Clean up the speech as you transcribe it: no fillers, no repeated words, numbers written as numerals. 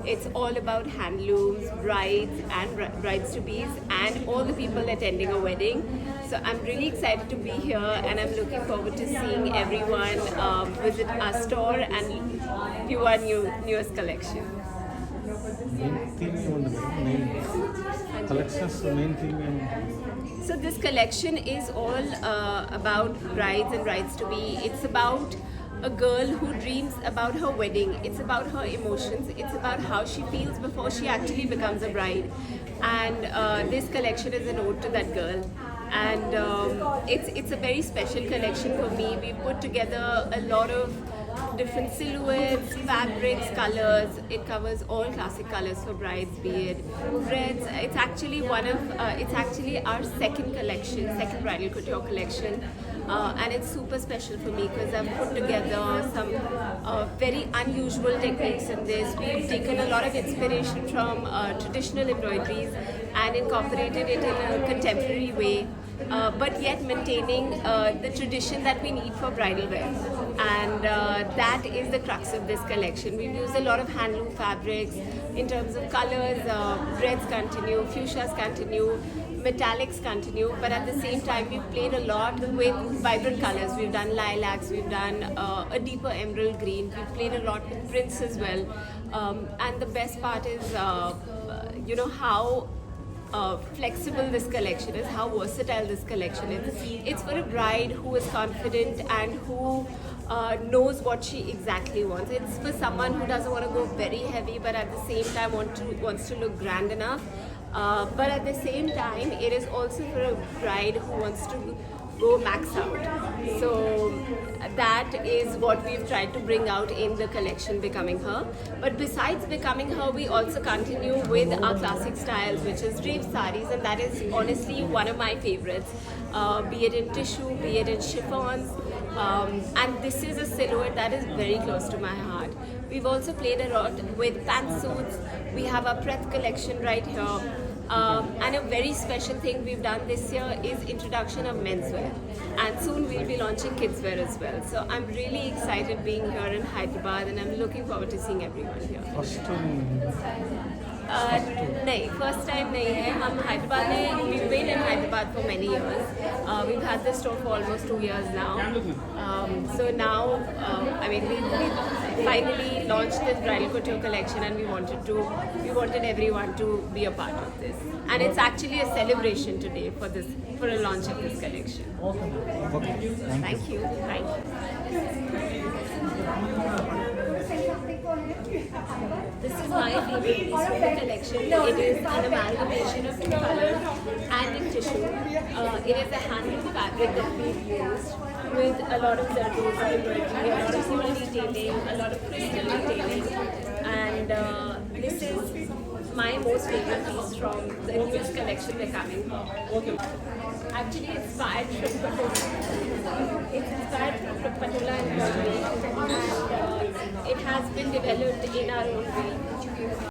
It's all about handlooms, brides and brides-to-bes and all the people attending a wedding. So I'm really excited to be here, and I'm looking forward to seeing everyone visit our store and view our newest collection. Main theme on the main collections, main theme and So this collection is all about brides and brides-to-be. It's about a girl who dreams about her wedding. It's about her emotions. It's about how she feels before she actually becomes a bride. And this collection is an ode to that girl. And it's a very special collection for me. We put together a lot of different silhouettes, fabrics, colors. It covers all classic colors for brides, be it reds. It's actually it's actually our second bridal couture collection. And it's super special for me because I've put together some very unusual techniques in this. We've taken a lot of inspiration from traditional embroideries and incorporated it in a contemporary way, but yet maintaining the tradition that we need for bridal wear. And that is the crux of this collection. We've used a lot of handloom fabrics in terms of colors. Reds continue, fuchsias continue, metallics continue, but at the same time we've played a lot with vibrant colors. We've done lilacs, we've done a deeper emerald green, we've played a lot with prints as well. And the best part is how flexible this collection is, how versatile this collection is. It's for a bride who is confident and who knows what she exactly wants. It's for someone who doesn't want to go very heavy, but at the same time wants to look grand enough. But at the same time, it is also for a bride who wants to go max out. So that is what we've tried to bring out in the collection Becoming Her. But besides Becoming Her, we also continue with our classic styles, which is draped saris, and that is honestly one of my favorites, be it in tissue, be it in chiffons. And this is a silhouette that is very close to my heart. We've also played a lot with pantsuits. We have our Preth collection right here. And a very special thing we've done this year is introduction of menswear, and soon we'll be launching kidswear as well. So I'm really excited being here in Hyderabad, and I'm looking forward to seeing everyone here. first time. नहीं, first time नहीं है. हम हैदराबाद में, we've been in Hyderabad for many years. We've had this store for almost 2 years now. So now, we finally launched this bridal couture collection, and we wanted everyone to be a part of this. And it's actually a celebration today for a launch of this collection. Okay, Thank you. This is my favorite piece from the collection. It is an amalgamation of two colors and in tissue. It is a handloom fabric that we've used with a lot of zaragoza embroidery, a lot of silver detailing, a lot of crystal detailing, and this is my most favorite piece from the newest collection Becoming Her. Actually inspired from Patola. It's inspired from Patola embroidery, and it has been developed in our own way.